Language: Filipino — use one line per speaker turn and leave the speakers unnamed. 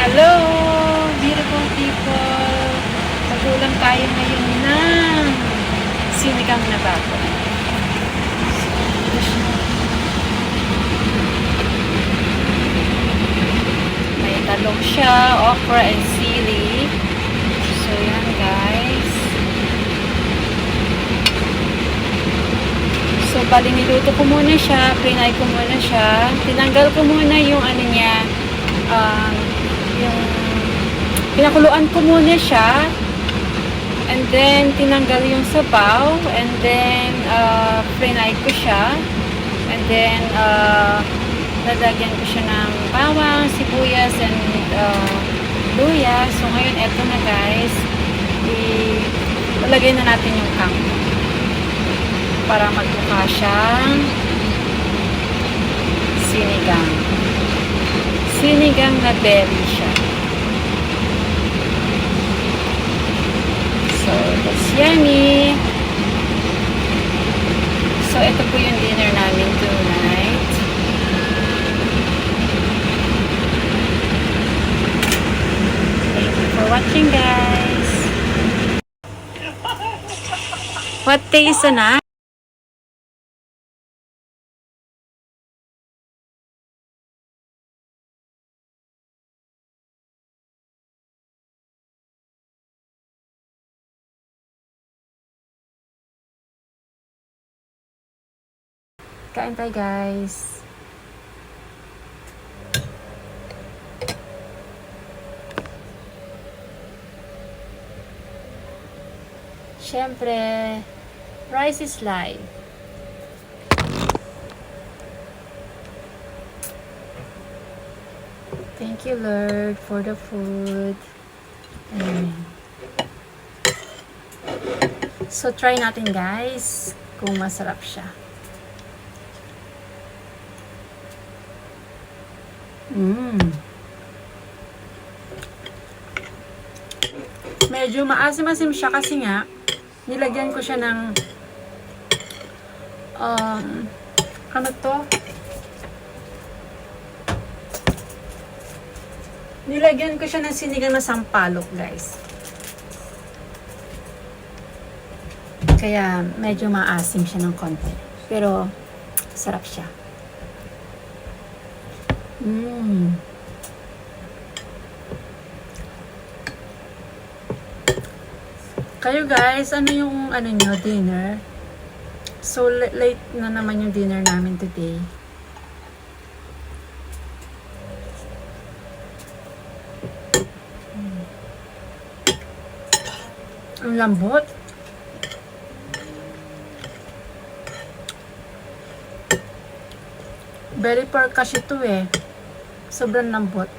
Hello, beautiful people! Magulang tayo ngayon ng sinigang na baboy. May talong siya, okra and sili. So yan guys. So bali niluto ko muna siya, prinay ko muna siya. Tinanggal ko muna yung ano niya, yung pinakuluan ko muna siya, and then tinanggal yung sabaw, and then prinay ko siya, and then lalagyan ko siya ng bawang, sibuyas, and luya. So ngayon eto na guys, ilalagay na natin yung kangkong para magmukha siyang sinigang na belly siya. So, that's yummy. So, ito po yung dinner namin tonight. Thank you for watching, guys. What day is na? Kain tayo guys. Siyempre, rice is life. Thank you Lord for the food. Amen. So try natin guys kung masarap siya. Medyo maasim-asim siya kasi nga nilagyan ko siya ng ano to? Nilagyan ko siya ng sinigang na sampalok, guys. Kaya medyo maasim siya ng konti. Pero sarap siya. Kayo guys, ano yung ano nyo, dinner? So late na naman yung dinner namin today. Ang lambot. Belly pork kasi ito eh. Sobrang lambot.